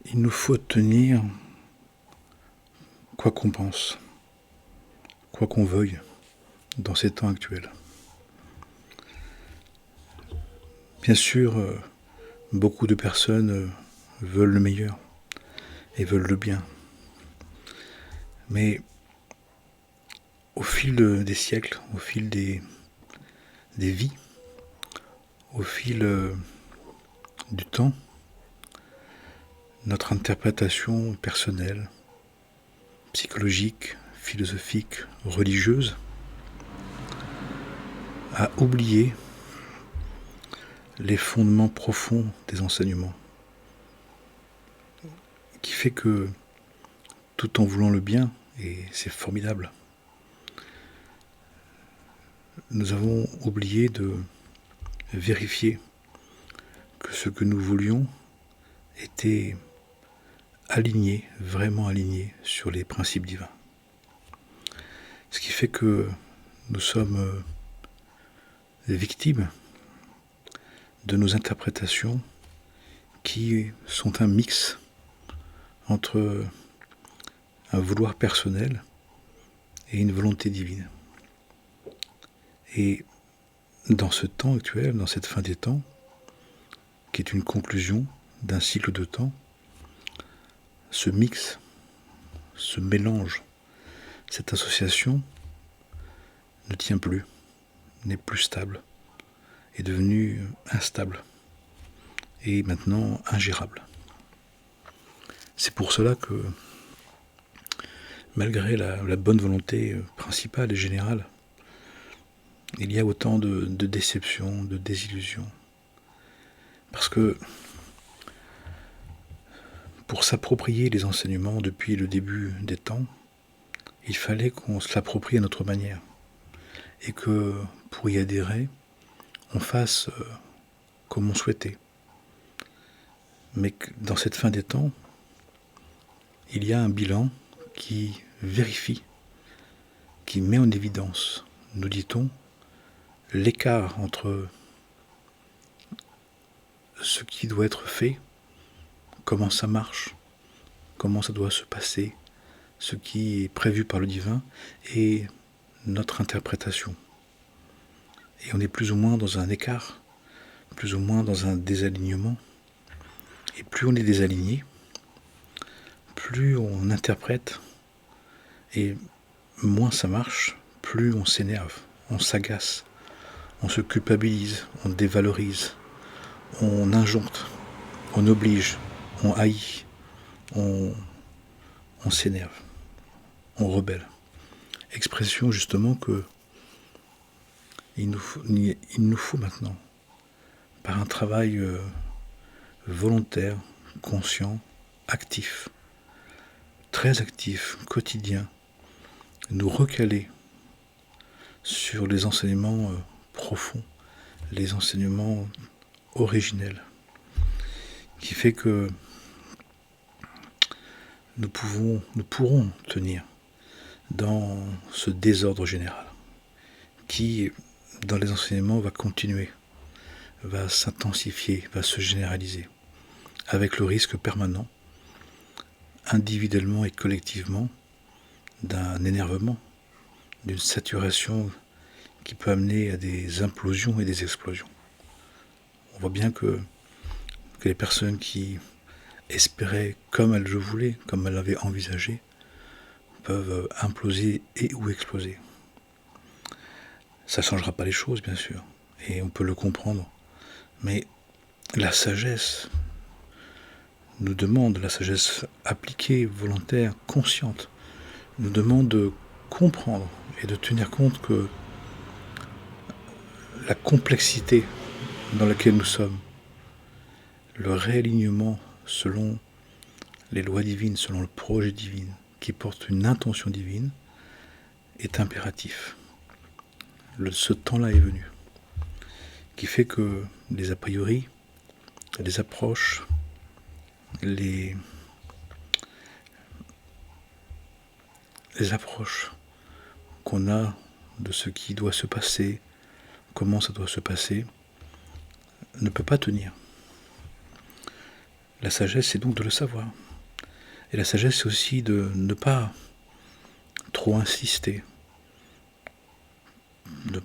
Il nous faut tenir quoi qu'on pense, quoi qu'on veuille dans ces temps actuels. Bien sûr, beaucoup de personnes veulent le meilleur et veulent le bien. Mais au fil des siècles, au fil des vies, au fil du temps, notre interprétation personnelle, psychologique, philosophique, religieuse, a oublié les fondements profonds des enseignements, qui fait que, tout en voulant le bien, et c'est formidable, nous avons oublié de vérifier que ce que nous voulions était aligné, vraiment aligné sur les principes divins. Ce qui fait que nous sommes victimes de nos interprétations qui sont un mix entre un vouloir personnel et une volonté divine. Et dans ce temps actuel, dans cette fin des temps, qui est une conclusion d'un cycle de temps, ce mix, ce mélange, cette association ne tient plus, n'est plus stable, est devenue instable et maintenant ingérable. C'est pour cela que, malgré la bonne volonté principale et générale, il y a autant de déceptions, de désillusions. Parce que pour s'approprier les enseignements depuis le début des temps, il fallait qu'on se l'approprie à notre manière. Et que pour y adhérer, on fasse comme on souhaitait. Mais que dans cette fin des temps, il y a un bilan qui vérifie, qui met en évidence, nous dit-on, l'écart entre ce qui doit être fait, comment ça marche, comment ça doit se passer, ce qui est prévu par le divin et notre interprétation. Et on est plus ou moins dans un écart, plus ou moins dans un désalignement. Et plus on est désaligné, plus on interprète et moins ça marche, plus on s'énerve, on s'agace, on se culpabilise, on dévalorise, on injoncte, on oblige, on haït, on s'énerve, on rebelle. Expression justement que il nous faut maintenant, par un travail volontaire, conscient, actif, très actif, quotidien, nous recaler sur les enseignements profonds, les enseignements originels, qui fait que nous pourrons tenir dans ce désordre général, qui, dans les enseignements, va continuer, va s'intensifier, va se généraliser, avec le risque permanent, individuellement et collectivement, d'un énervement, d'une saturation qui peut amener à des implosions et des explosions. On voit bien que les personnes qui espéraient comme elles le voulaient, comme elles l'avaient envisagé, peuvent imploser et ou exploser. Ça ne changera pas les choses, bien sûr, et on peut le comprendre. Mais la sagesse nous demande, la sagesse appliquée, volontaire, consciente, nous demande de comprendre et de tenir compte que la complexité dans laquelle nous sommes, le réalignement selon les lois divines, selon le projet divin, qui porte une intention divine, est impératif. Ce temps-là est venu, qui fait que les a priori, les approches, les approches qu'on a de ce qui doit se passer, comment ça doit se passer, ne peut pas tenir. La sagesse, c'est donc de le savoir. Et la sagesse, c'est aussi de ne pas trop insister,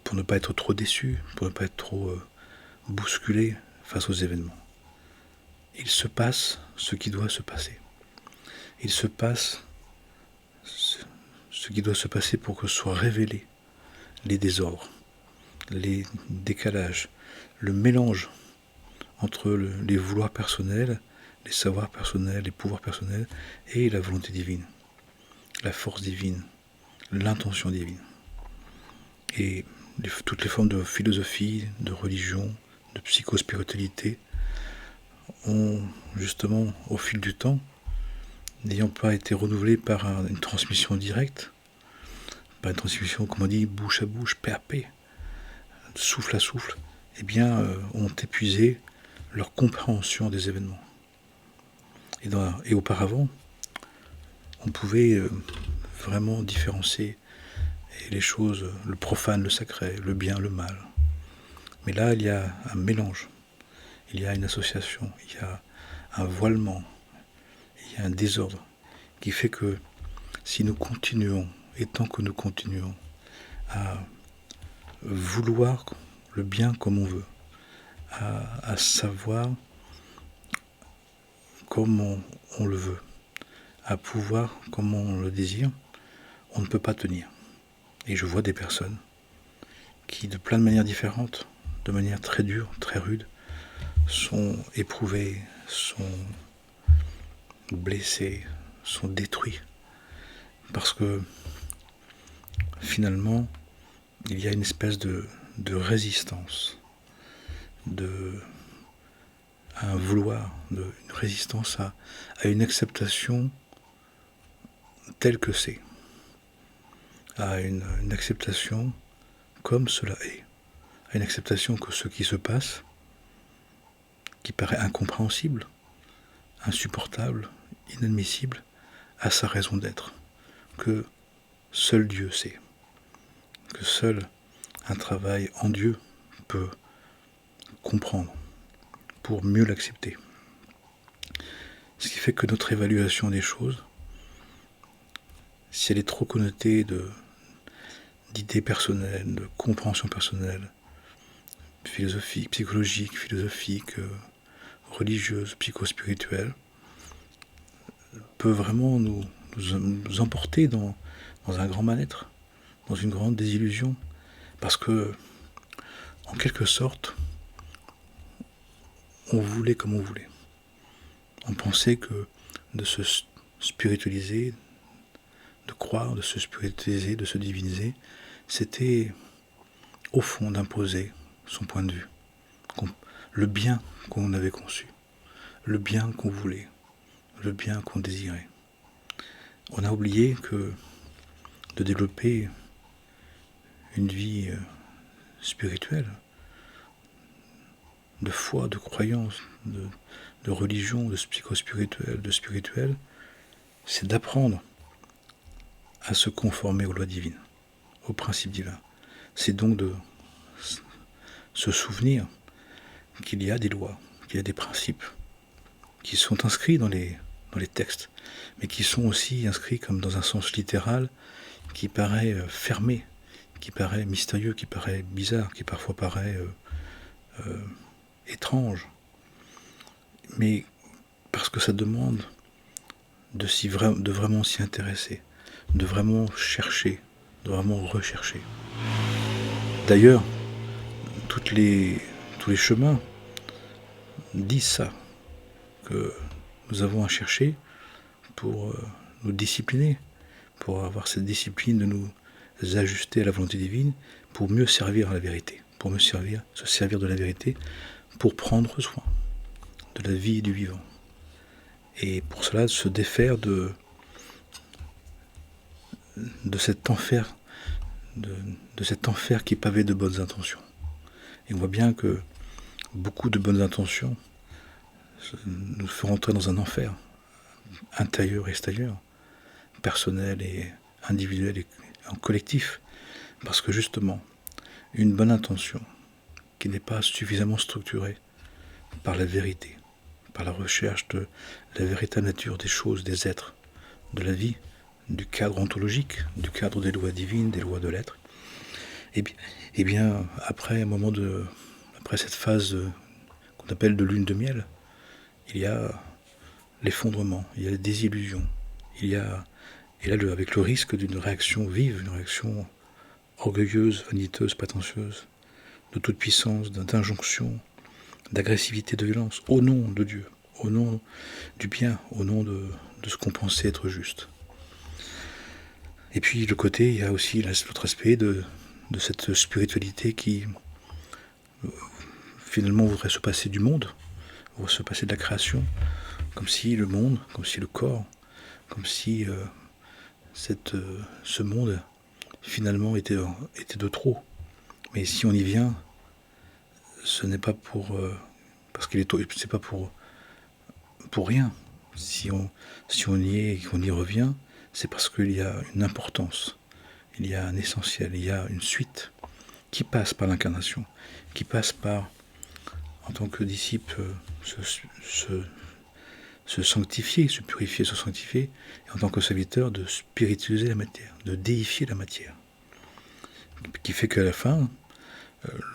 pour ne pas être trop déçu, pour ne pas être trop bousculé face aux événements. Il se passe ce qui doit se passer. Il se passe ce qui doit se passer pour que soient révélés les désordres, les décalages, le mélange entre les vouloirs personnels, les savoirs personnels, les pouvoirs personnels et la volonté divine, la force divine, l'intention divine. Et toutes les formes de philosophie, de religion, de psychospiritualité ont justement, au fil du temps, n'ayant pas été renouvelées par une transmission directe, par une transmission, comme on dit, bouche à bouche, paix à paix, souffle à souffle, eh bien, ont épuisé leur compréhension des événements. Et auparavant, on pouvait vraiment différencier les choses, le profane, le sacré, le bien, le mal. Mais là, il y a un mélange, il y a une association, il y a un voilement, il y a un désordre qui fait que si nous continuons, et tant que nous continuons à vouloir le bien comme on veut, à savoir comme on le veut, à pouvoir comme on le désire, on ne peut pas tenir. Et je vois des personnes qui, de plein de manières différentes, de manière très dure, très rude, sont éprouvées, sont blessés, sont détruits. Parce que finalement, il y a une espèce de résistance, à un vouloir, une résistance à une acceptation telle que c'est, à une acceptation comme cela est, à une acceptation que ce qui se passe, qui paraît incompréhensible, insupportable, inadmissible, a sa raison d'être, que seul Dieu sait, que seul un travail en Dieu peut comprendre pour mieux l'accepter. Ce qui fait que notre évaluation des choses, si elle est trop connotée d'idées personnelles, de compréhension personnelle, philosophique, psychologique, religieuse, psychospirituelle, peut vraiment nous emporter dans un grand mal-être, dans une grande désillusion, parce que, en quelque sorte, on voulait comme on voulait. On pensait que de se spiritualiser, de croire, de se spiritualiser, de se diviniser, c'était au fond d'imposer son point de vue, le bien qu'on avait conçu, le bien qu'on voulait, le bien qu'on désirait. On a oublié que de développer une vie spirituelle, de foi, de croyance, de religion, de psychospirituel, de spirituel, c'est d'apprendre à se conformer aux lois divines, aux principes divins. C'est donc de se souvenir qu'il y a des lois, qu'il y a des principes qui sont inscrits dans les textes, mais qui sont aussi inscrits comme dans un sens littéral qui paraît fermé, qui paraît mystérieux, qui paraît bizarre, qui parfois paraît étrange. Mais parce que ça demande de vraiment s'y intéresser, de vraiment chercher, de vraiment rechercher. D'ailleurs, tous les chemins disent ça, que nous avons à chercher pour nous discipliner, pour avoir cette discipline de nous ajuster à la volonté divine, pour mieux servir à la vérité, pour mieux se servir de la vérité, pour prendre soin de la vie et du vivant. Et pour cela, se défaire de cet enfer, de cet enfer qui est pavé de bonnes intentions. Et on voit bien que beaucoup de bonnes intentions nous feront entrer dans un enfer intérieur et extérieur, personnel et individuel et en collectif, parce que justement, une bonne intention qui n'est pas suffisamment structurée par la vérité, par la recherche de la véritable nature des choses, des êtres, de la vie, du cadre ontologique, du cadre des lois divines, des lois de l'être, et bien après après cette phase qu'on appelle de lune de miel, il y a l'effondrement, il y a la désillusion, il y a, et là avec le risque d'une réaction vive, une réaction orgueilleuse, vaniteuse, prétentieuse, de toute puissance, d'injonction, d'agressivité, de violence, au nom de Dieu, au nom du bien, au nom de ce qu'on pensait être juste. Et puis de côté, il y a aussi l'autre aspect de cette spiritualité qui finalement voudrait se passer du monde, voudrait se passer de la création, comme si le monde, comme si le corps, comme si ce monde finalement était de trop. Mais si on y vient, ce n'est pas pour parce c'est pas pour rien. Si on y est et qu'on y revient, c'est parce qu'il y a une importance, il y a un essentiel, il y a une suite qui passe par l'incarnation, qui passe par, en tant que disciple, se sanctifier, se purifier, se sanctifier, et en tant que serviteur, de spiritualiser la matière, de déifier la matière. Qui fait qu'à la fin,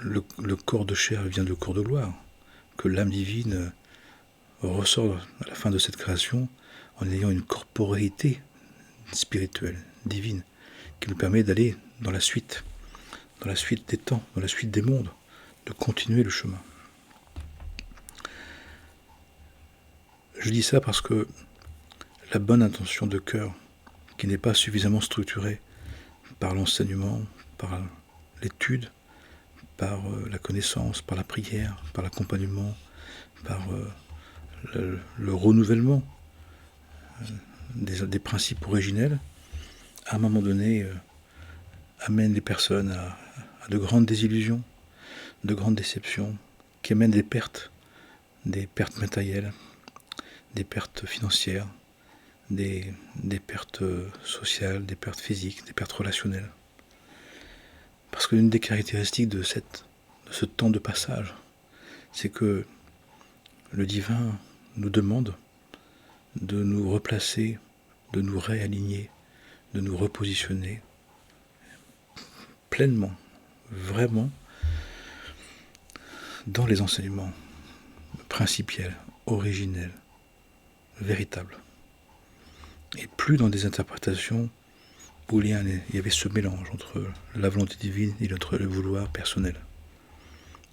le corps de chair vient du corps de gloire, que l'âme divine ressort à la fin de cette création en ayant une corporéité spirituelle, divine, qui nous permet d'aller dans la suite des temps, dans la suite des mondes, de continuer le chemin. Je dis ça parce que la bonne intention de cœur, qui n'est pas suffisamment structurée par l'enseignement, par l'étude, par la connaissance, par la prière, par l'accompagnement, par le renouvellement des principes originels, à un moment donné, amène les personnes à de grandes désillusions, de grandes déceptions, qui amènent des pertes matérielles, des pertes financières, des pertes sociales, des pertes physiques, des pertes relationnelles. Parce que l'une des caractéristiques de ce temps de passage, c'est que le divin nous demande de nous replacer, de nous réaligner, de nous repositionner pleinement, vraiment, dans les enseignements principiels, originels, véritables. Et plus dans des interprétations où il y avait ce mélange entre la volonté divine et le vouloir personnel,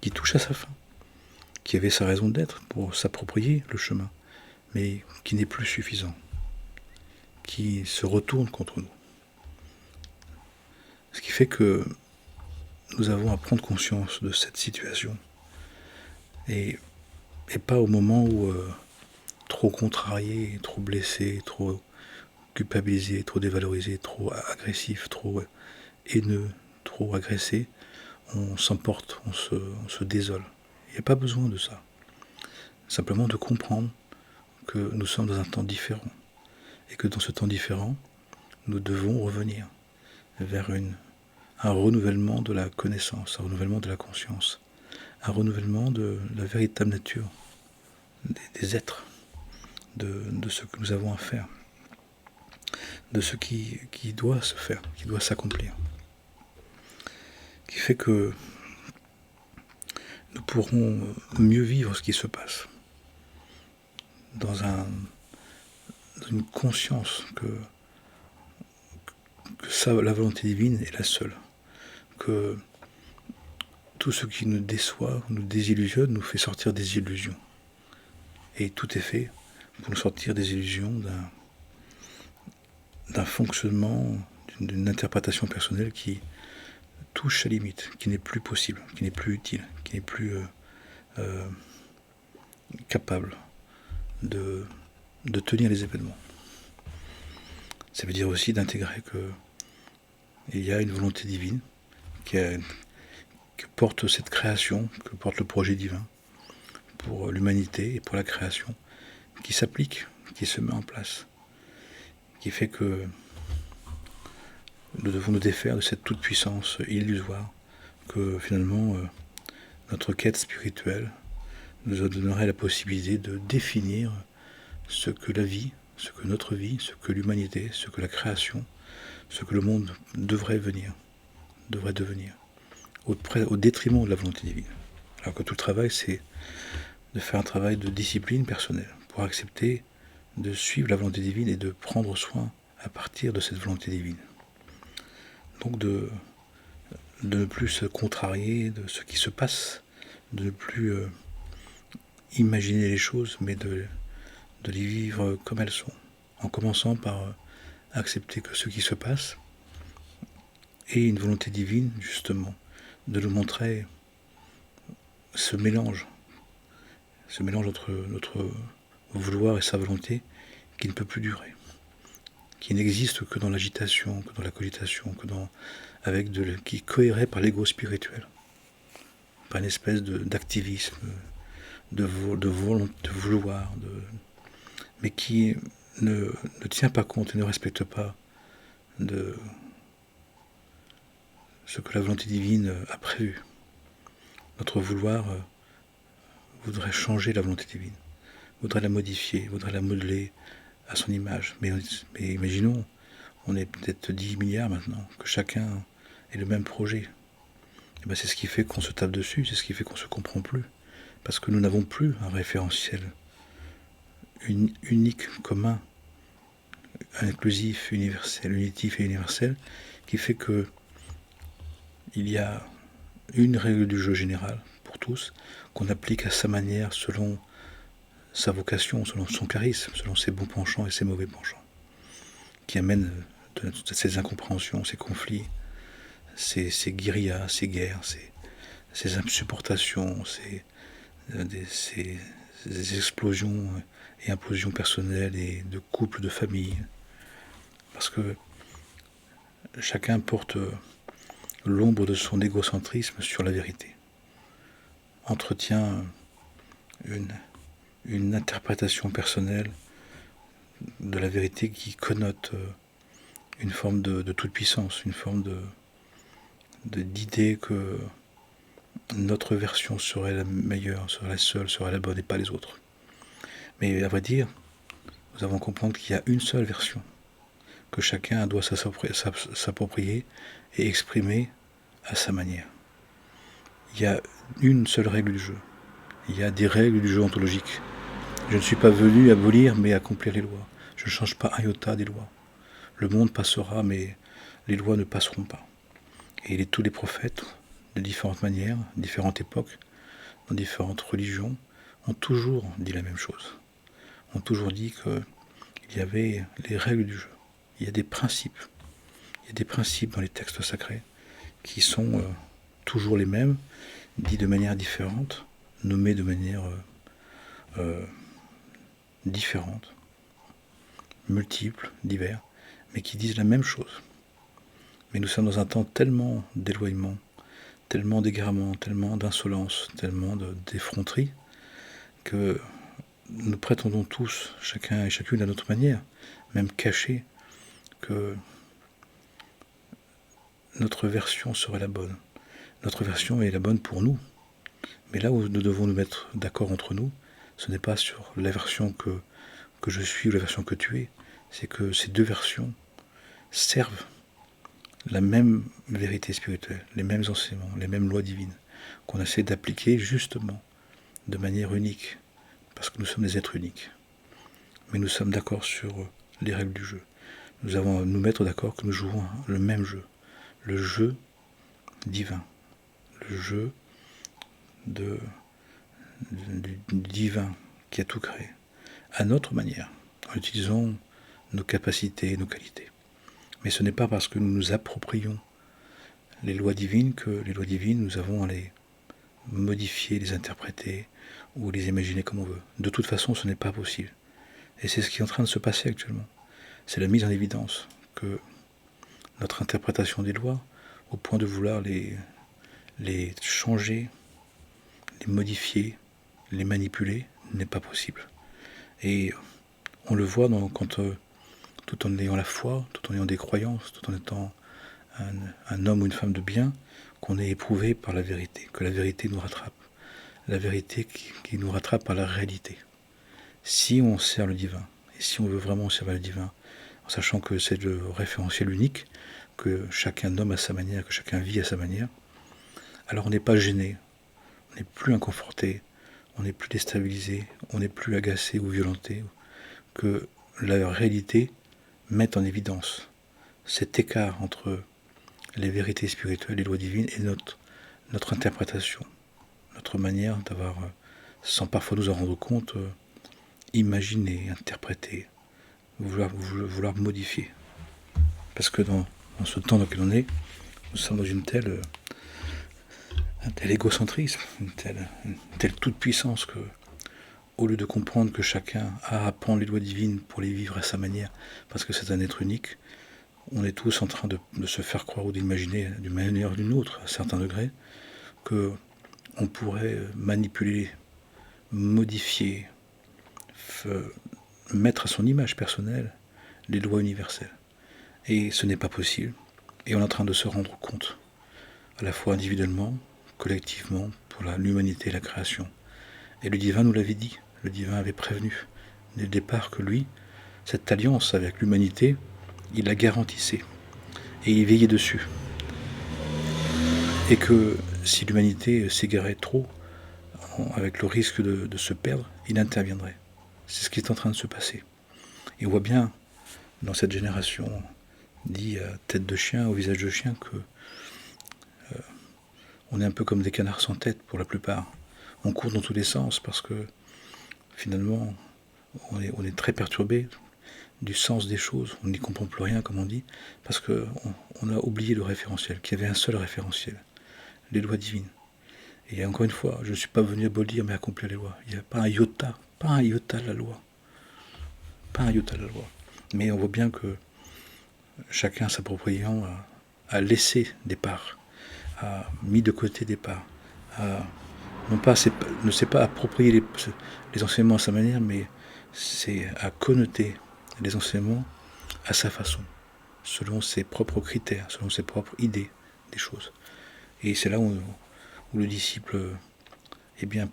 qui touche à sa fin, qui avait sa raison d'être pour s'approprier le chemin, mais qui n'est plus suffisant, qui se retourne contre nous. Ce qui fait que nous avons à prendre conscience de cette situation, et pas au moment où trop contrarié, trop blessé, trop culpabilisé, trop dévalorisé, trop agressif, trop haineux, trop agressé, on s'emporte, on se désole. Il n'y a pas besoin de ça. Simplement de comprendre que nous sommes dans un temps différent, et que dans ce temps différent, nous devons revenir vers un renouvellement de la connaissance, un renouvellement de la conscience, un renouvellement de la véritable nature des êtres, de ce que nous avons à faire, de ce qui doit se faire, qui doit s'accomplir. Qui fait que nous pourrons mieux vivre ce qui se passe, dans une conscience que la volonté divine est la seule, que tout ce qui nous déçoit, nous désillusionne, nous fait sortir des illusions. Et tout est fait pour nous sortir des illusions d'un fonctionnement, d'une interprétation personnelle qui touche sa limite, qui n'est plus possible, qui n'est plus utile, qui n'est plus capable de tenir les événements. Ça veut dire aussi d'intégrer qu'il y a une volonté divine que porte cette création, que porte le projet divin pour l'humanité et pour la création, qui s'applique, qui se met en place, qui fait que nous devons nous défaire de cette toute-puissance illusoire que finalement notre quête spirituelle, nous donnerait la possibilité de définir ce que la vie, ce que notre vie, ce que l'humanité, ce que la création, ce que le monde devrait devenir, au détriment de la volonté divine. Alors que tout le travail, c'est de faire un travail de discipline personnelle, pour accepter de suivre la volonté divine et de prendre soin à partir de cette volonté divine. Donc de ne plus se contrarier de ce qui se passe, de ne plus imaginer les choses, mais de les vivre comme elles sont, en commençant par accepter que ce qui se passe est une volonté divine, justement, de nous montrer ce mélange entre notre vouloir et sa volonté qui ne peut plus durer, qui n'existe que dans l'agitation, que dans la cogitation, qui cohérait par l'ego spirituel, par une espèce d'activisme, de vouloir, mais qui ne tient pas compte et ne respecte pas de ce que la volonté divine a prévu. Notre vouloir voudrait changer la volonté divine, voudrait la modifier, voudrait la modeler à son image. Mais imaginons, on est peut-être 10 milliards maintenant, que chacun ait le même projet. Et ben c'est ce qui fait qu'on se tape dessus, c'est ce qui fait qu'on ne se comprend plus. Parce que nous n'avons plus un référentiel unique, commun, inclusif, universel, unitif et universel, qui fait que il y a une règle du jeu général pour tous, qu'on applique à sa manière, selon sa vocation, selon son charisme, selon ses bons penchants et ses mauvais penchants, qui amène ces incompréhensions, ces conflits, ces guérillas, ces guerres, ces insupportations, ces explosions et implosions personnelles et de couples, de familles. Parce que chacun porte l'ombre de son égocentrisme sur la vérité, entretient une interprétation personnelle de la vérité qui connote une forme de toute-puissance, une forme d'idée que notre version serait la meilleure, serait la seule, serait la bonne et pas les autres. Mais à vrai dire, nous avons comprendre qu'il y a une seule version, que chacun doit s'approprier et exprimer à sa manière. Il y a une seule règle du jeu. Il y a des règles du jeu ontologique. Je ne suis pas venu abolir, mais accomplir les lois. Je ne change pas un iota des lois. Le monde passera, mais les lois ne passeront pas. Et tous les prophètes, de différentes manières, différentes époques, dans différentes religions, ont toujours dit la même chose. Ont toujours dit qu'il y avait les règles du jeu. Il y a des principes. Il y a des principes dans les textes sacrés qui sont toujours les mêmes, dits de manière différente, nommés de manière différente, multiples, divers, mais qui disent la même chose. Mais nous sommes dans un temps tellement d'éloignement, tellement d'égarement, tellement d'insolence, tellement d'effronterie, que nous prétendons tous, chacun et chacune à notre manière, même cachés, que notre version serait la bonne. Notre version est la bonne pour nous. Mais là où nous devons nous mettre d'accord entre nous, ce n'est pas sur la version que je suis ou la version que tu es, c'est que ces deux versions servent la même vérité spirituelle, les mêmes enseignements, les mêmes lois divines, qu'on essaie d'appliquer justement de manière unique, parce que nous sommes des êtres uniques. Mais nous sommes d'accord sur les règles du jeu. Nous avons à nous mettre d'accord que nous jouons le même jeu, le jeu divin, le jeu du divin qui a tout créé, à notre manière, en utilisant nos capacités et nos qualités. Mais ce n'est pas parce que nous nous approprions les lois divines que les lois divines, nous avons à les modifier, les interpréter ou les imaginer comme on veut. De toute façon, ce n'est pas possible. Et c'est ce qui est en train de se passer actuellement. C'est la mise en évidence que notre interprétation des lois, au point de vouloir les changer, les modifier, les manipuler, n'est pas possible. Et on le voit quand tout en ayant la foi, tout en ayant des croyances, tout en étant un homme ou une femme de bien, qu'on est éprouvé par la vérité, que la vérité nous rattrape. la vérité qui nous rattrape à la réalité. Si on sert le divin, et si on veut vraiment servir le divin, en sachant que c'est le référentiel unique, que chacun nomme à sa manière, que chacun vit à sa manière, alors on n'est pas gêné, on n'est plus inconforté, on n'est plus déstabilisé, on n'est plus agacé ou violenté, que la réalité met en évidence cet écart entre les vérités spirituelles, les lois divines et notre interprétation, notre manière d'avoir, sans parfois nous en rendre compte, imaginer, interpréter, vouloir modifier. Parce que dans ce temps dans lequel on est, nous sommes dans un tel égocentrisme, une telle toute-puissance que, au lieu de comprendre que chacun a à apprendre les lois divines pour les vivre à sa manière, parce que c'est un être unique, on est tous en train de se faire croire ou d'imaginer d'une manière ou d'une autre, à certains degrés, qu'on pourrait manipuler, modifier, mettre à son image personnelle les lois universelles. Et ce n'est pas possible. Et on est en train de se rendre compte, à la fois individuellement, collectivement, pour l'humanité et la création. Et le divin nous l'avait dit, le divin avait prévenu dès le départ que lui, cette alliance avec l'humanité, il la garantissait. Et il veillait dessus. Et que si l'humanité s'égarait trop, avec le risque de se perdre, il interviendrait. C'est ce qui est en train de se passer. Et on voit bien, dans cette génération, dit à tête de chien, au visage de chien, que on est un peu comme des canards sans tête pour la plupart. On court dans tous les sens parce que finalement, on est très perturbé du sens des choses. On n'y comprend plus rien, comme on dit, parce qu'on a oublié le référentiel, qu'il y avait un seul référentiel, les lois divines. Et encore une fois, je ne suis pas venu abolir mais accomplir les lois. Il n'y a pas un iota de la loi. Pas un iota de la loi. Mais on voit bien que chacun s'appropriant a laissé des parts, a mis de côté des parts, ne s'est pas approprié les enseignements à sa manière, mais c'est à connoter les enseignements à sa façon, selon ses propres critères, selon ses propres idées des choses. Et c'est là où le disciple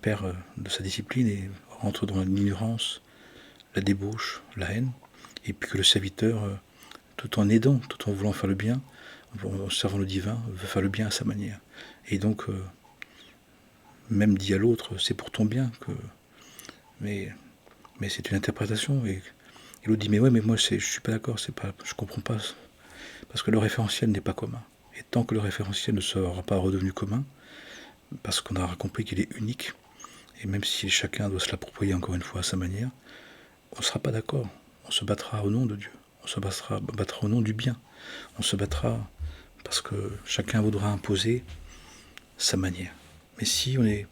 perd de sa discipline et rentre dans l'ignorance, la débauche, la haine, et puis que le serviteur, tout en aidant, tout en voulant faire le bien, en servant le divin, veut faire le bien à sa manière. Et donc, même dit à l'autre, c'est pour ton bien que... Mais c'est une interprétation. Et l'autre dit, mais ouais, mais moi je suis pas d'accord, je comprends pas. Parce que le référentiel n'est pas commun. Et tant que le référentiel ne sera pas redevenu commun, parce qu'on aura compris qu'il est unique, et même si chacun doit se l'approprier encore une fois à sa manière, on ne sera pas d'accord. On se battra au nom de Dieu. On se battra au nom du bien. On se battra parce que chacun voudra imposer sa manière. Mais si on est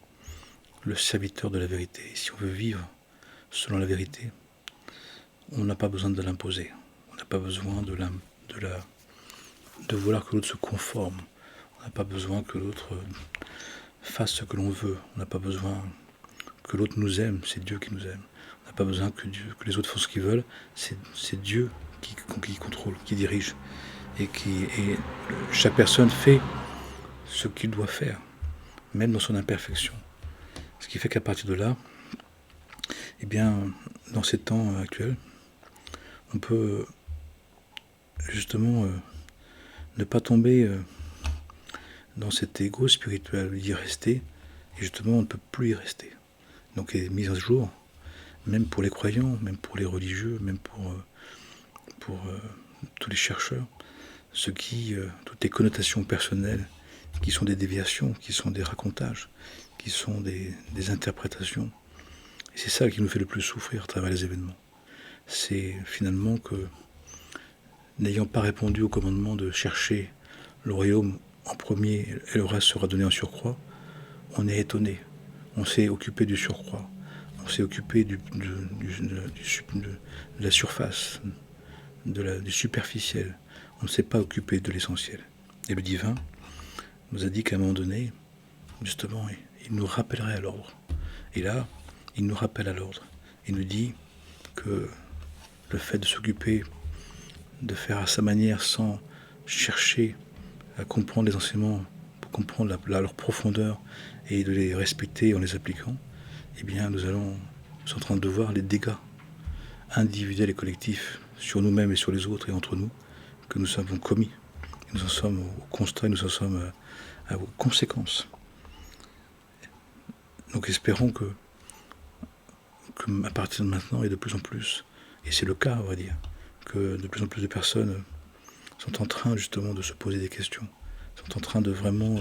le serviteur de la vérité, si on veut vivre selon la vérité, on n'a pas besoin de l'imposer. On n'a pas besoin de vouloir que l'autre se conforme. On n'a pas besoin que l'autre fasse ce que l'on veut. On n'a pas besoin que l'autre nous aime. C'est Dieu qui nous aime. On n'a pas besoin que les autres font ce qu'ils veulent. C'est Dieu qui contrôle, qui dirige. Et chaque personne fait ce qu'il doit faire, même dans son imperfection. Ce qui fait qu'à partir de là, dans ces temps actuels, on peut justement ne pas tomber dans cet égo spirituel, d'y rester, et justement on ne peut plus y rester. Donc il est mis à jour, même pour les croyants, même pour les religieux, même pour tous les chercheurs, toutes les connotations personnelles qui sont des déviations, qui sont des racontages, qui sont des interprétations. Et c'est ça qui nous fait le plus souffrir à travers les événements. C'est finalement que, n'ayant pas répondu au commandement de chercher le royaume en premier et le reste sera donné en surcroît, on est étonné. On s'est occupé du surcroît. On s'est occupé de la surface, du superficiel. On ne s'est pas occupé de l'essentiel. Et le divin nous a dit qu'à un moment donné, justement, il nous rappellerait à l'ordre. Et là, il nous rappelle à l'ordre. Il nous dit que le fait de s'occuper, de faire à sa manière sans chercher à comprendre les enseignements pour comprendre leur profondeur et de les respecter en les appliquant, eh bien nous sommes en train de voir les dégâts individuels et collectifs sur nous-mêmes et sur les autres et entre nous que nous avons commis. Nous en sommes au constat, nous en sommes aux conséquences. Donc espérons que à partir de maintenant et de plus en plus, et c'est le cas on va dire, que de plus en plus de personnes sont en train justement de se poser des questions, sont en train de vraiment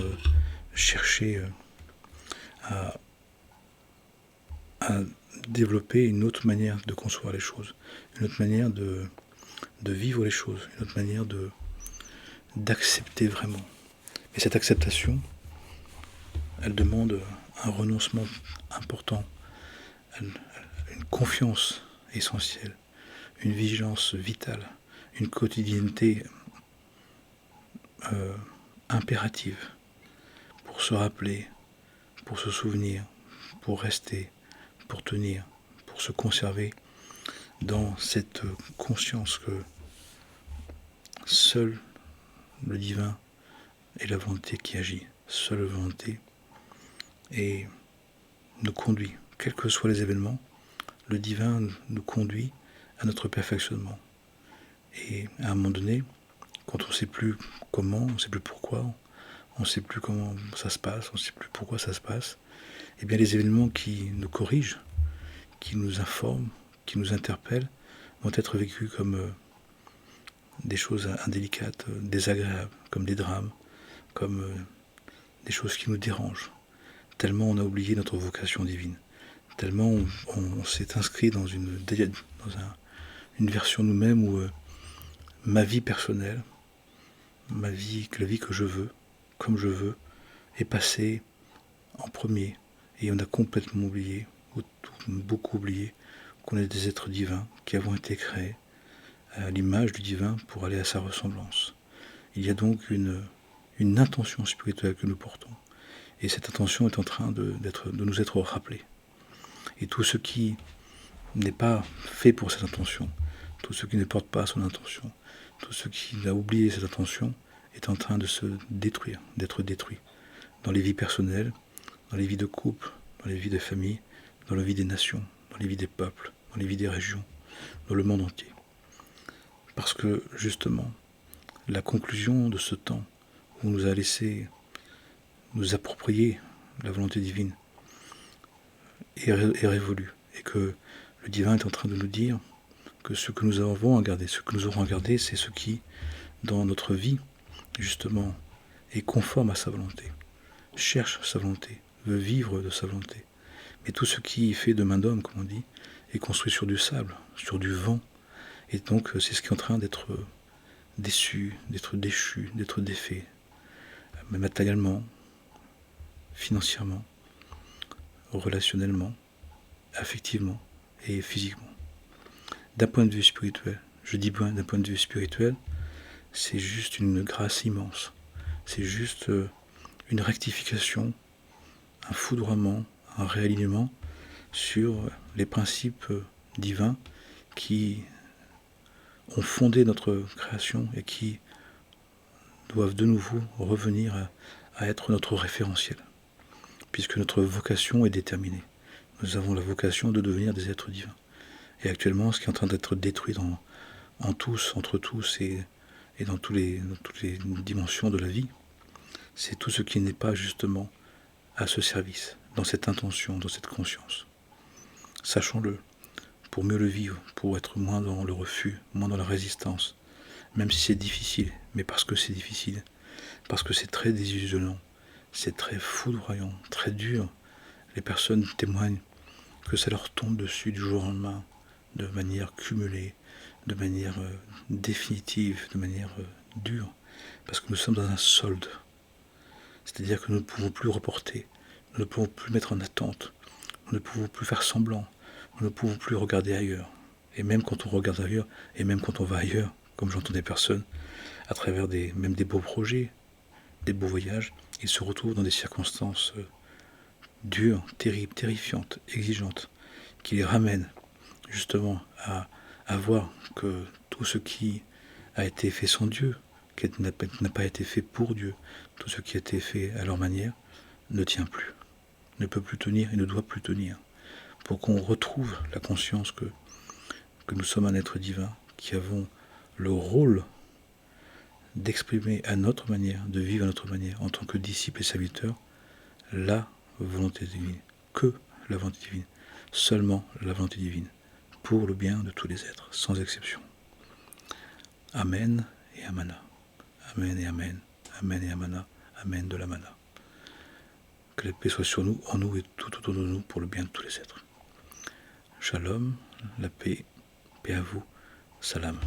chercher à développer une autre manière de concevoir les choses, une autre manière de vivre les choses, une autre manière d'accepter vraiment. Et cette acceptation, elle demande un renoncement important, une confiance essentielle, une vigilance vitale, une quotidienneté impérative pour se rappeler, pour se souvenir, pour rester, pour tenir, pour se conserver dans cette conscience que seul le divin est la volonté qui agit, seule la volonté et nous conduit, quels que soient les événements, le divin nous conduit à notre perfectionnement. Et à un moment donné, quand on ne sait plus comment, on ne sait plus pourquoi, on ne sait plus comment ça se passe, on ne sait plus pourquoi ça se passe, eh bien les événements qui nous corrigent, qui nous informent, qui nous interpellent, vont être vécus comme des choses indélicates, désagréables, comme des drames, comme des choses qui nous dérangent, tellement on a oublié notre vocation divine, tellement on s'est inscrit dans une version de nous-mêmes où ma vie personnelle, la vie que je veux, comme je veux, est passée en premier. Et on a complètement oublié, ou beaucoup oublié, qu'on est des êtres divins qui avons été créés à l'image du divin pour aller à sa ressemblance. Il y a donc une intention spirituelle que nous portons. Et cette intention est en train de nous être rappelée. Et tout ce qui n'est pas fait pour cette intention, tout ce qui ne porte pas son intention, tout ce qui a oublié cette intention est en train de se détruire, d'être détruit. Dans les vies personnelles, dans les vies de couple, dans les vies des familles, dans la vie des nations, dans les vies des peuples, dans les vies des régions, dans le monde entier. Parce que, justement, la conclusion de ce temps où on nous a laissé nous approprier la volonté divine est révolue. Et que le divin est en train de nous dire que ce que nous avons à garder, ce que nous aurons à garder, c'est ce qui, dans notre vie, justement, est conforme à sa volonté, cherche sa volonté, veut vivre de sa volonté. Mais tout ce qui est fait de main d'homme, comme on dit, est construit sur du sable, sur du vent. Et donc c'est ce qui est en train d'être déçu, d'être déchu, d'être défait, matériellement, financièrement, relationnellement, affectivement et physiquement. D'un point de vue spirituel, je dis bien d'un point de vue spirituel, c'est juste une grâce immense. C'est juste une rectification, un foudroiement, un réalignement sur les principes divins qui ont fondé notre création et qui doivent de nouveau revenir à être notre référentiel, puisque notre vocation est déterminée. Nous avons la vocation de devenir des êtres divins. Et actuellement, ce qui est en train d'être détruit en tous, entre tous et dans toutes les dimensions de la vie, c'est tout ce qui n'est pas justement à ce service, dans cette intention, dans cette conscience. Sachons-le, pour mieux le vivre, pour être moins dans le refus, moins dans la résistance, même si c'est difficile, mais parce que c'est difficile, parce que c'est très désillusionnant, c'est très foudroyant, très dur. Les personnes témoignent que ça leur tombe dessus du jour au lendemain, de manière cumulée, de manière définitive, de manière dure, parce que nous sommes dans un solde. C'est-à-dire que nous ne pouvons plus reporter, nous ne pouvons plus mettre en attente, nous ne pouvons plus faire semblant, nous ne pouvons plus regarder ailleurs. Et même quand on regarde ailleurs, et même quand on va ailleurs, comme j'entends des personnes, à travers même des beaux projets, des beaux voyages, ils se retrouvent dans des circonstances dures, terribles, terrifiantes, exigeantes, qui les ramènent justement à voir que tout ce qui a été fait sans Dieu, qui n'a pas été fait pour Dieu, tout ce qui a été fait à leur manière, ne tient plus, ne peut plus tenir et ne doit plus tenir. Pour qu'on retrouve la conscience que nous sommes un être divin, qui avons le rôle d'exprimer à notre manière, de vivre à notre manière, en tant que disciples et serviteurs, la volonté divine, que la volonté divine, seulement la volonté divine, pour le bien de tous les êtres, sans exception. Amen et Amana. Amen et Amen. Amen et Amana. Amen de l'Amana. Que la paix soit sur nous, en nous et tout autour de nous, pour le bien de tous les êtres. Shalom, la paix, paix à vous, salam.